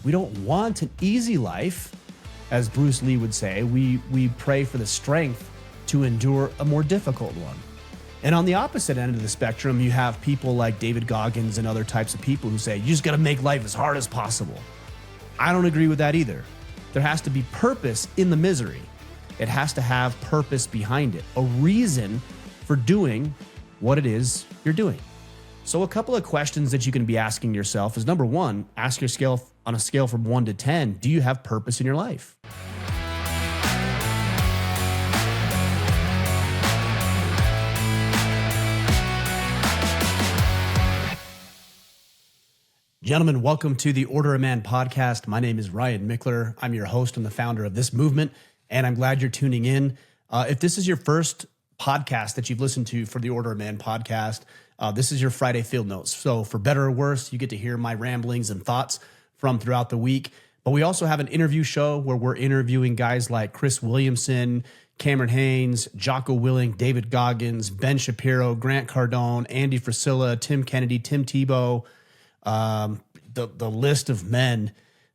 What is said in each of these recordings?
We don't want an easy life. As Bruce Lee would say, we pray for the strength to endure a more difficult one. And on the opposite end of the spectrum, you have people like David Goggins and other types of people who say, you just got to make life as hard as possible. I don't agree with that either. There has to be purpose in the misery. It has to have purpose behind it, a reason for doing what it is you're doing. So a couple of questions that you can be asking yourself is, number one, ask yourself on a scale from 1 to 10, do you have purpose in your life? Gentlemen, welcome to the Order of Man podcast. My name is Ryan Michler. I'm your host and the founder of this movement, and I'm glad you're tuning in. If this is your first podcast that you've listened to for the Order of Man podcast, this is your Friday field notes. So for better or worse, you get to hear my ramblings and thoughts from throughout the week. But we also have an interview show where we're interviewing guys like Chris Williamson, Cameron Haynes, Jocko Willing, David Goggins, Ben Shapiro, Grant Cardone, Andy Frisilla, Tim Kennedy, Tim Tebow. The list of men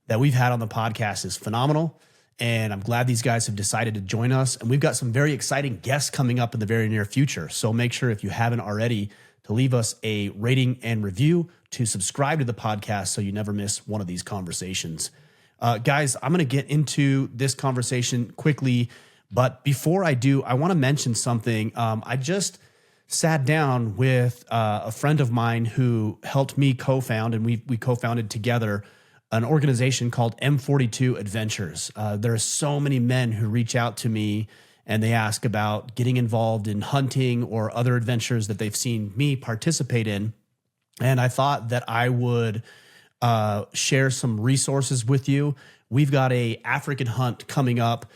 that we've had on the podcast is phenomenal. And I'm glad these guys have decided to join us. And we've got some very exciting guests coming up in the very near future. So make sure, if you haven't already, to leave us a rating and review, to subscribe to the podcast so you never miss one of these conversations. Guys, I'm going to get into this conversation quickly. But before I do, I want to mention something. I just sat down with a friend of mine who helped me co-found, and we co-founded together an organization called M42 Adventures. There are so many men who reach out to me and they ask about getting involved in hunting or other adventures that they've seen me participate in. And I thought that I would share some resources with you. We've got a African hunt coming up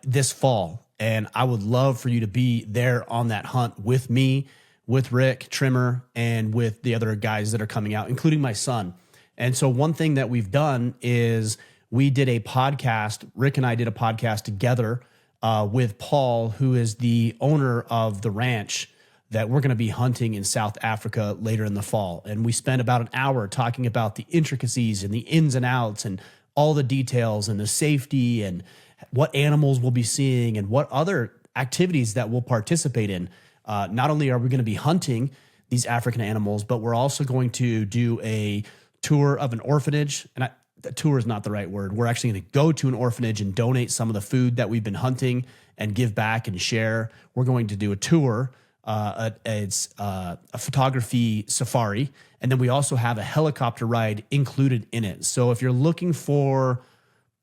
this fall, and I would love for you to be there on that hunt with me, with Rick Trimmer, and with the other guys that are coming out, including my son. And so one thing that we've done is we did a podcast. Rick and I did a podcast together with Paul, who is the owner of the ranch that we're going to be hunting in South Africa later in the fall. And we spent about an hour talking about the intricacies and the ins and outs and all the details and the safety and what animals we'll be seeing and what other activities that we'll participate in. Not only are we going to be hunting these African animals, but we're also going to do a tour of an orphanage. And the tour is not the right word. We're actually going to go to an orphanage and donate some of the food that we've been hunting and give back and share. We're going to do a tour. It's a photography safari. And then we also have a helicopter ride included in it. So if you're looking for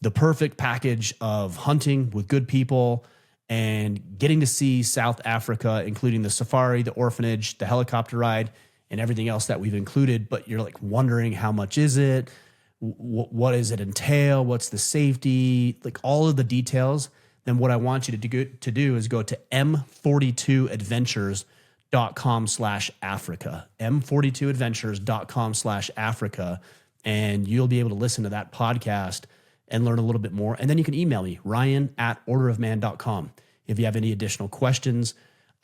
the perfect package of hunting with good people and getting to see South Africa, including the safari, the orphanage, the helicopter ride, and everything else that we've included, but you're like wondering how much is it? What does it entail? What's the safety? Like all of the details. Then what I want you to do is go to m42adventures.com/Africa, m42adventures.com/Africa, and you'll be able to listen to that podcast and learn a little bit more. And then you can email me, ryan@orderofman.com. If you have any additional questions,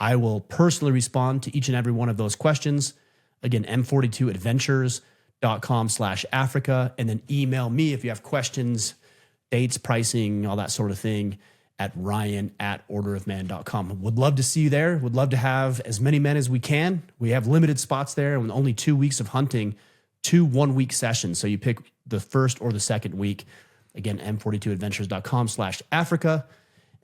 I will personally respond to each and every one of those questions. Again, m42adventures.com/Africa, and then email me if you have questions, dates, pricing, all that sort of thing at ryan@orderofman.com. Would love to see you there. Would love to have as many men as we can. We have limited spots there and only 2 weeks of hunting, 2 1-week sessions. So you pick the first or the second week. Again, m42adventures.com/Africa,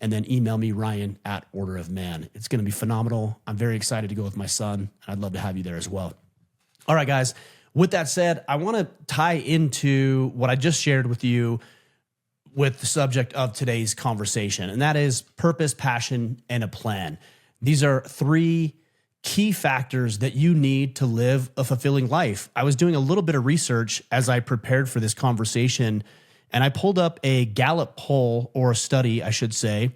and then email me, ryan@orderofman. It's going to be phenomenal. I'm very excited to go with my son, and I'd love to have you there as well. All right, guys. With that said, I want to tie into what I just shared with you with the subject of today's conversation, and that is purpose, passion, and a plan. These are 3 key factors that you need to live a fulfilling life. I was doing a little bit of research as I prepared for this conversation, and I pulled up a Gallup poll, or a study, I should say.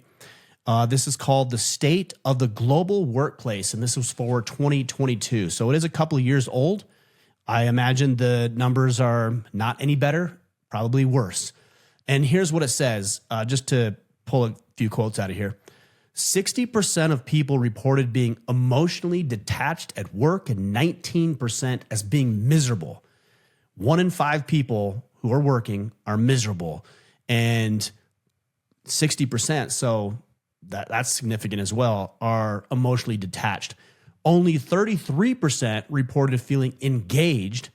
This is called The State of the Global Workplace, and this was for 2022. So it is a couple of years old. I imagine the numbers are not any better, probably worse. And here's what it says, just to pull a few quotes out of here. 60% of people reported being emotionally detached at work and 19% as being miserable. 1 in 5 people who are working are miserable, and 60%, so that's significant as well, are emotionally detached. Only 33% reported feeling engaged,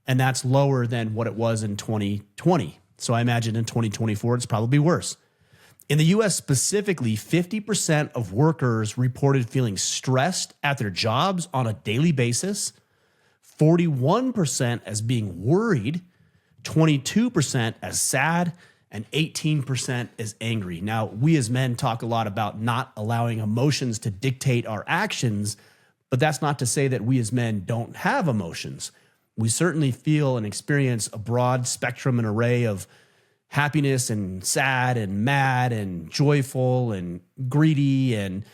and that's lower than what it was in 2020. So I imagine in 2024, it's probably worse. In the US specifically, 50% of workers reported feeling stressed at their jobs on a daily basis, 41% as being worried, 22% as sad, and 18% as angry. Now, we as men talk a lot about not allowing emotions to dictate our actions, but that's not to say that we as men don't have emotions. We certainly feel and experience a broad spectrum and array of happiness and sad and mad and joyful and greedy and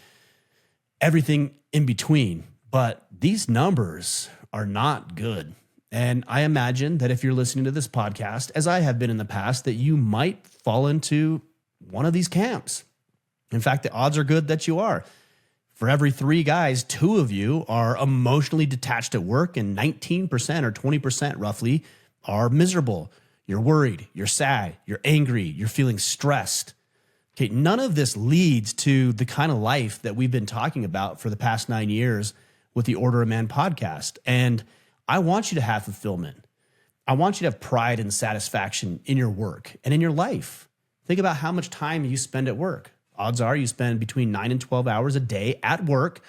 everything in between. But these numbers are not good. And I imagine that if you're listening to this podcast, as I have been in the past, that you might fall into one of these camps. In fact, the odds are good that you are. For every 3 guys, 2 of you are emotionally detached at work, and 19% or 20% roughly are miserable. You're worried, you're sad, you're angry, you're feeling stressed. Okay, none of this leads to the kind of life that we've been talking about for the past 9 years with the Order of Man podcast. And I want you to have fulfillment. I want you to have pride and satisfaction in your work and in your life. Think about how much time you spend at work. Odds are you spend between 9 and 12 hours a day at work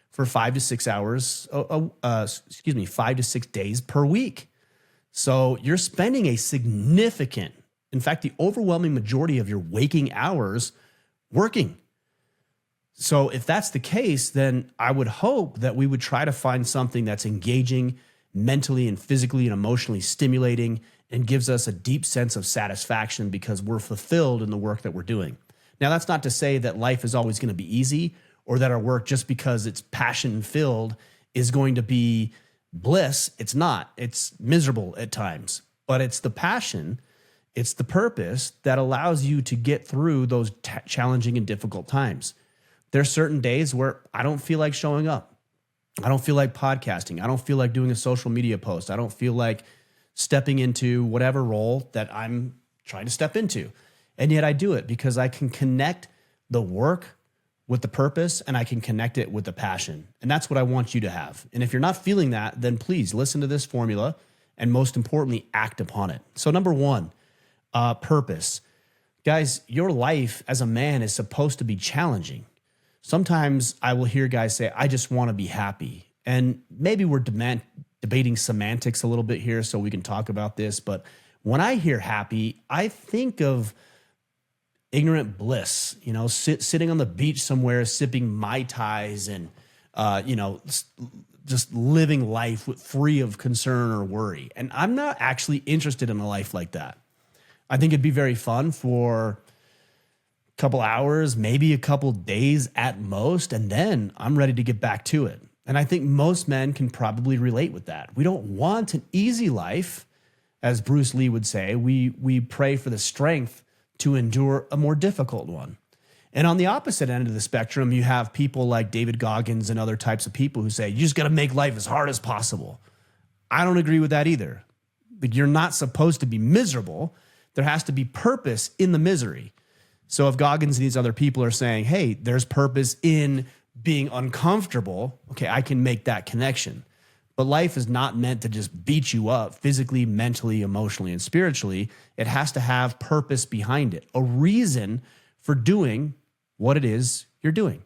for 5 to 6 hours, 5 to 6 days per week. So you're spending a significant, in fact, the overwhelming majority of your waking hours working. So if that's the case, then I would hope that we would try to find something that's engaging, mentally and physically and emotionally stimulating, and gives us a deep sense of satisfaction because we're fulfilled in the work that we're doing. Now, that's not to say that life is always going to be easy, or that our work, just because it's passion filled, is going to be bliss. It's not. It's miserable at times, but it's the passion, it's the purpose that allows you to get through those challenging and difficult times. There's certain days where I don't feel like showing up. I don't feel like podcasting. I don't feel like doing a social media post. I don't feel like stepping into whatever role that I'm trying to step into. And yet I do it because I can connect the work with the purpose, and I can connect it with the passion. And that's what I want you to have. And if you're not feeling that, then please listen to this formula, and most importantly, act upon it. So number 1, purpose. Guys, your life as a man is supposed to be challenging. Sometimes I will hear guys say, I just want to be happy. And maybe we're debating semantics a little bit here, so we can talk about this. But when I hear happy, I think of ignorant bliss, sitting on the beach somewhere, sipping Mai Tais and, just living life free of concern or worry. And I'm not actually interested in a life like that. I think it'd be very fun for a couple hours, maybe a couple days at most, and then I'm ready to get back to it. And I think most men can probably relate with that. We don't want an easy life, as Bruce Lee would say. We pray for the strength to endure a more difficult one. And on the opposite end of the spectrum, you have people like David Goggins and other types of people who say, you just got to make life as hard as possible. I don't agree with that either. But you're not supposed to be miserable. There has to be purpose in the misery. So if Goggins and these other people are saying, hey, there's purpose in being uncomfortable, okay, I can make that connection. But life is not meant to just beat you up physically, mentally, emotionally, and spiritually. It has to have purpose behind it, a reason for doing what it is you're doing.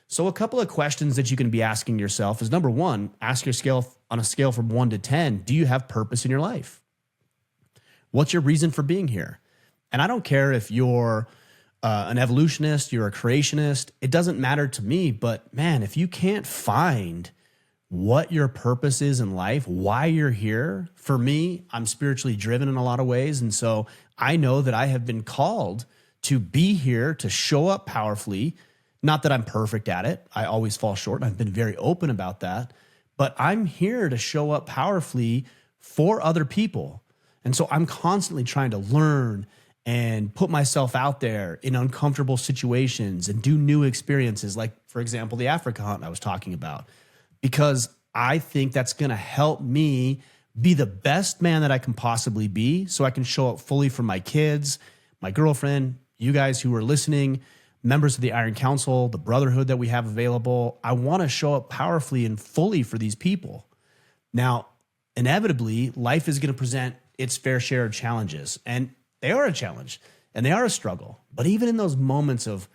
So a couple of questions that you can be asking yourself is, number 1, ask your scale on a scale from 1 to 10, do you have purpose in your life? What's your reason for being here? And I don't care if you're an evolutionist, you're a creationist, it doesn't matter to me. But man, if you can't find what your purpose is in life, why you're here. For me, I'm spiritually driven in a lot of ways. And so I know that I have been called to be here, to show up powerfully. Not that I'm perfect at it. I always fall short. And I've been very open about that. But I'm here to show up powerfully for other people. And so I'm constantly trying to learn and put myself out there in uncomfortable situations and do new experiences. Like, for example, the Africa hunt I was talking about. Because I think that's going to help me be the best man that I can possibly be so I can show up fully for my kids, my girlfriend, you guys who are listening, members of the Iron Council, the brotherhood that we have available. I want to show up powerfully and fully for these people. Now, inevitably, life is going to present its fair share of challenges, and they are a challenge and they are a struggle. But even in those moments of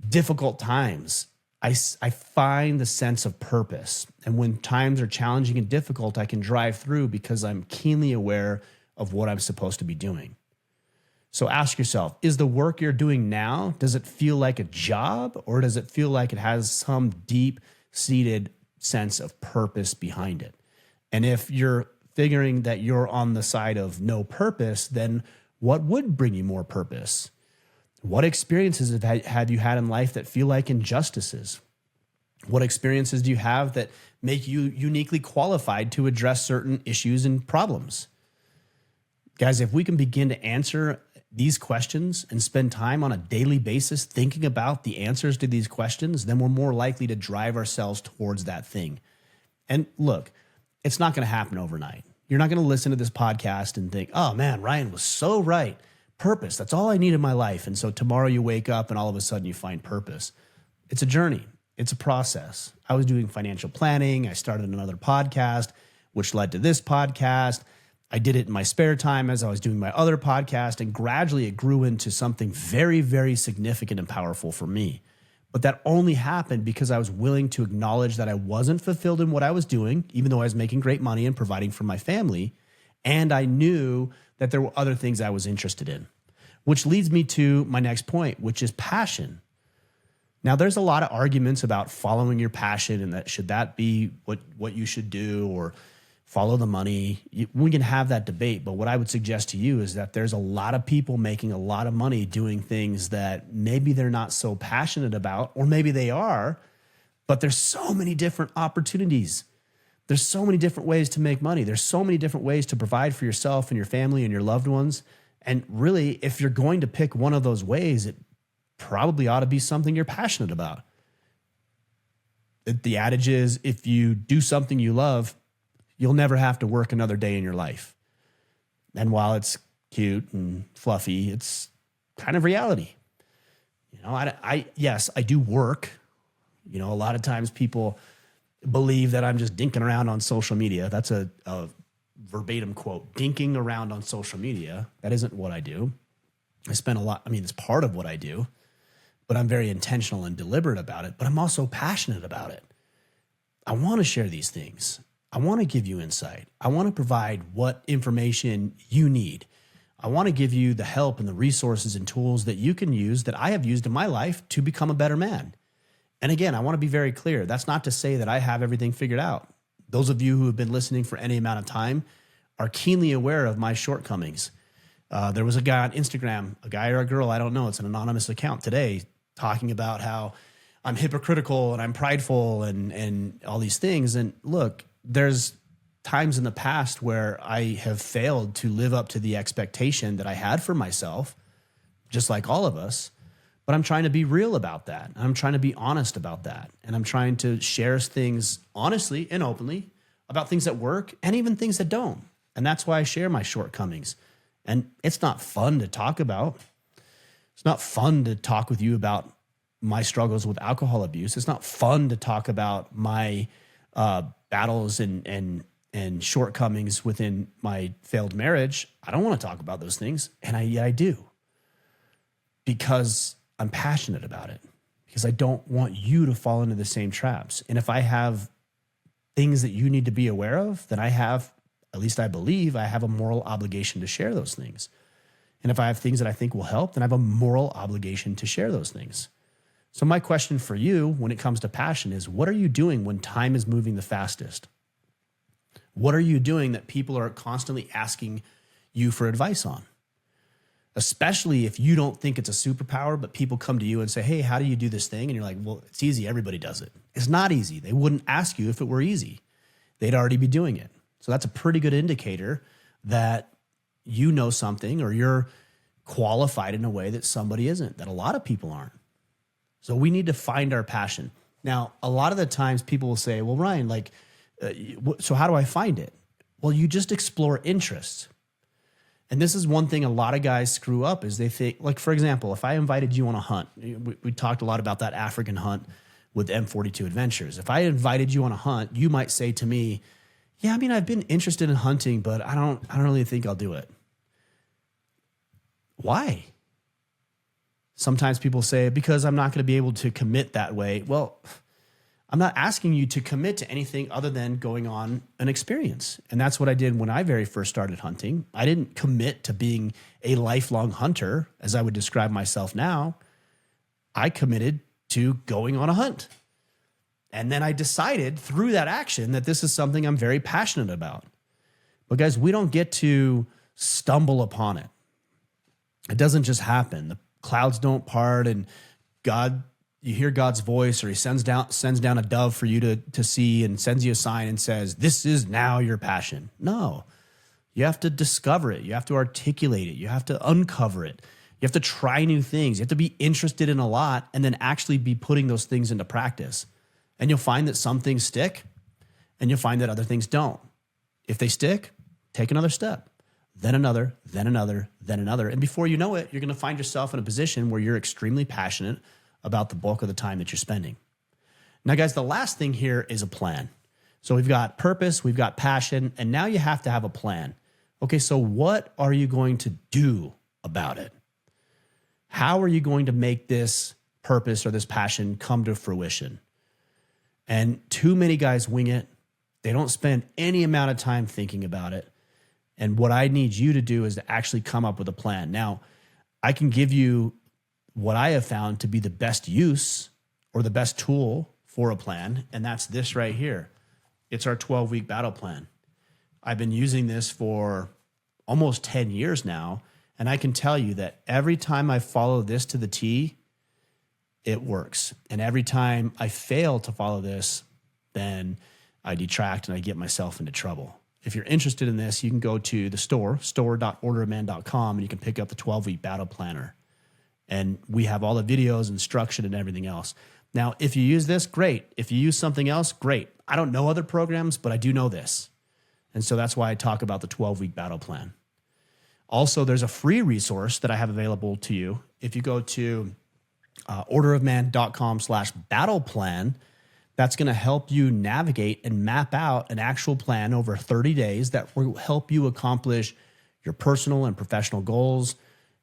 difficult times, I find the sense of purpose. And when times are challenging and difficult, I can drive through because I'm keenly aware of what I'm supposed to be doing. So ask yourself, is the work you're doing now, does it feel like a job, or does it feel like it has some deep-seated sense of purpose behind it? And if you're figuring that you're on the side of no purpose, then what would bring you more purpose? What experiences have you had in life that feel like injustices? What experiences do you have that make you uniquely qualified to address certain issues and problems? Guys, if we can begin to answer these questions and spend time on a daily basis thinking about the answers to these questions, then we're more likely to drive ourselves towards that thing. And look, it's not going to happen overnight. You're not going to listen to this podcast and think, oh man, Ryan was so right. Purpose, that's all I need in my life. And so tomorrow you wake up and all of a sudden you find purpose. It's a journey. It's a process. I was doing financial planning. I started another podcast, which led to this podcast. I did it in my spare time as I was doing my other podcast, and gradually it grew into something very, very significant and powerful for me. But that only happened because I was willing to acknowledge that I wasn't fulfilled in what I was doing, even though I was making great money and providing for my family. And I knew that there were other things I was interested in, which leads me to my next point, which is passion. Now, there's a lot of arguments about following your passion and that should that be what you should do, or follow the money. We can have that debate, but what I would suggest to you is that there's a lot of people making a lot of money doing things that maybe they're not so passionate about, or maybe they are, but there's so many different opportunities. There's so many different ways to make money. There's so many different ways to provide for yourself and your family and your loved ones. And really, if you're going to pick one of those ways, it probably ought to be something you're passionate about. The adage is, if you do something you love, you'll never have to work another day in your life. And while it's cute and fluffy, it's kind of reality. You know, yes, I do work. You know, a lot of times people believe that I'm just dinking around on social media. That's a verbatim quote, dinking around on social media. That isn't what I do. I spend a lot, it's part of what I do, but I'm very intentional and deliberate about it, but I'm also passionate about it. I want to share these things. I want to give you insight. I want to provide what information you need. I want to give you the help and the resources and tools that you can use that I have used in my life to become a better man. And again, I want to be very clear. That's not to say that I have everything figured out. Those of you who have been listening for any amount of time are keenly aware of my shortcomings. There was a guy on Instagram, a guy or a girl, I don't know, it's an anonymous account today, talking about how I'm hypocritical and I'm prideful and all these things. And look, there's times in the past where I have failed to live up to the expectation that I had for myself, just like all of us. But I'm trying to be real about that. I'm trying to be honest about that. And I'm trying to share things honestly and openly about things that work and even things that don't. And that's why I share my shortcomings. And it's not fun to talk about. It's not fun to talk with you about my struggles with alcohol abuse. It's not fun to talk about my battles and shortcomings within my failed marriage. I don't want to talk about those things. And I do. Because I'm passionate about it. Because I don't want you to fall into the same traps. And if I have things that you need to be aware of, then I have, at least I believe, I have a moral obligation to share those things. And if I have things that I think will help, then I have a moral obligation to share those things. So my question for you when it comes to passion is, what are you doing when time is moving the fastest? What are you doing that people are constantly asking you for advice on? Especially if you don't think it's a superpower, but people come to you and say, hey, how do you do this thing? And you're like, well, it's easy. Everybody does it. It's not easy. They wouldn't ask you if it were easy. They'd already be doing it. So that's a pretty good indicator that you know something or you're qualified in a way that somebody isn't, that a lot of people aren't. So we need to find our passion. Now, a lot of the times people will say, well, Ryan, so how do I find it? Well, you just explore interests. And this is one thing a lot of guys screw up is they think, like, for example, if I invited you on a hunt, we talked a lot about that African hunt with M42 Adventures. If I invited you on a hunt, you might say to me, yeah, I mean, I've been interested in hunting, but I don't really think I'll do it. Why? Sometimes people say, because I'm not going to be able to commit that way. Well, I'm not asking you to commit to anything other than going on an experience. And that's what I did when I very first started hunting. I didn't commit to being a lifelong hunter, as I would describe myself now. I committed to going on a hunt. And then I decided through that action that this is something I'm very passionate about. But guys, we don't get to stumble upon it. It doesn't just happen. The clouds don't part and you hear God's voice, or he sends down a dove for you to see and sends you a sign and says, this is now your passion. No, you have to discover it. You have to articulate it. You have to uncover it. You have to try new things. You have to be interested in a lot and then actually be putting those things into practice. And you'll find that some things stick and you'll find that other things don't. If they stick, take another step, then another, then another, then another. And before you know it, you're going to find yourself in a position where you're extremely passionate about the bulk of the time that you're spending. Now, guys, the last thing here is a plan. So we've got purpose, we've got passion, and now you have to have a plan. Okay, so what are you going to do about it? How are you going to make this purpose or this passion come to fruition? And too many guys wing it. They don't spend any amount of time thinking about it. And what I need you to do is to actually come up with a plan. Now, I can give you what I have found to be the best use or the best tool for a plan, and that's this right here. It's our 12-week battle plan. I've been using this for almost 10 years now, and I can tell you that every time I follow this to the T, it works. And every time I fail to follow this, then I detract and I get myself into trouble. If you're interested in this, you can go to the store.orderoman.com, and you can pick up the 12-week battle planner. And we have all the videos, instruction, and everything else. Now, if you use this, great. If you use something else, great. I don't know other programs, but I do know this. And so that's why I talk about the 12-week battle plan. Also, there's a free resource that I have available to you. If you go to orderofman.com/battle plan, that's going to help you navigate and map out an actual plan over 30 days that will help you accomplish your personal and professional goals,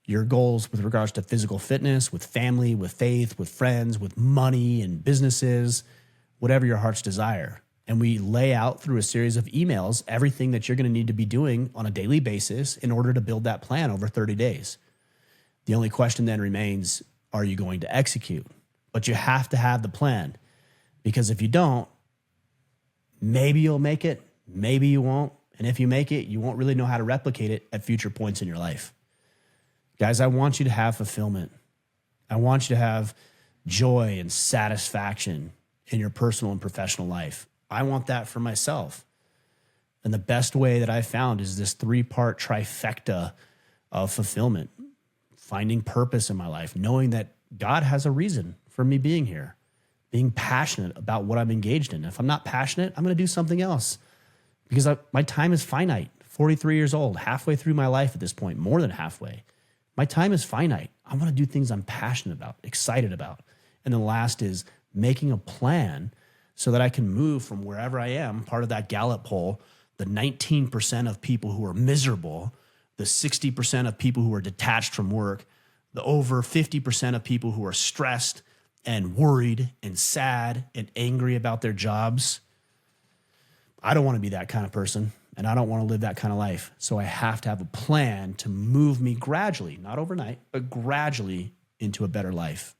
your goals with regards to physical fitness, with family, with faith, with friends, with money and businesses, whatever your heart's desire. And we lay out through a series of emails everything that you're going to need to be doing on a daily basis in order to build that plan over 30 days. The only question then remains, are you going to execute? But you have to have the plan, because if you don't, maybe you'll make it, maybe you won't. And if you make it, you won't really know how to replicate it at future points in your life. Guys, I want you to have fulfillment. I want you to have joy and satisfaction in your personal and professional life. I want that for myself. And the best way that I found is this 3-part trifecta of fulfillment, finding purpose in my life, knowing that God has a reason for me being here, being passionate about what I'm engaged in. If I'm not passionate, I'm going to do something else, because my time is finite. 43 years old, halfway through my life at this point, more than halfway. My time is finite. I want to do things I'm passionate about, excited about. And the last is making a plan so that I can move from wherever I am, part of that Gallup poll, the 19% of people who are miserable, the 60% of people who are detached from work, the over 50% of people who are stressed and worried and sad and angry about their jobs. I don't want to be that kind of person, and I don't want to live that kind of life. So I have to have a plan to move me gradually, not overnight, but gradually into a better life.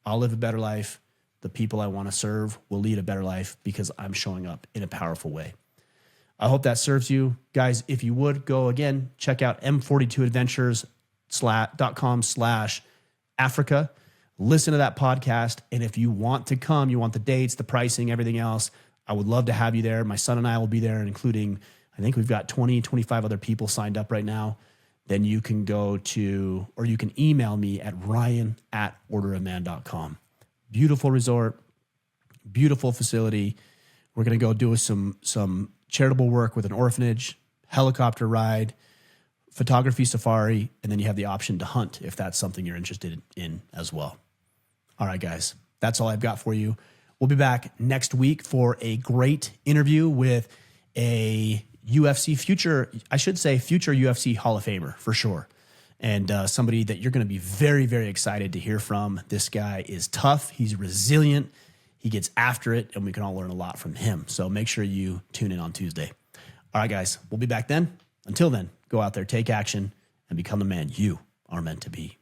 I'll live a better life. The people I want to serve will lead a better life because I'm showing up in a powerful way. I hope that serves you. Guys, if you would go again, check out m42adventures.com/Africa. Listen to that podcast. And if you want to come, you want the dates, the pricing, everything else, I would love to have you there. My son and I will be there, including, I think we've got 20, 25 other people signed up right now. Then you can go to, or you can email me at ryan@orderoman.com. Beautiful resort, beautiful facility. We're going to go do some charitable work with an orphanage, helicopter ride, photography safari, and then you have the option to hunt if that's something you're interested in as well. All right, guys, that's all I've got for you. We'll be back next week for a great interview with a future UFC Hall of Famer for sure. And somebody that you're going to be very, very excited to hear from. This guy is tough. He's resilient. He gets after it, and we can all learn a lot from him. So make sure you tune in on Tuesday. All right, guys, we'll be back then. Until then, go out there, take action, and become the man you are meant to be.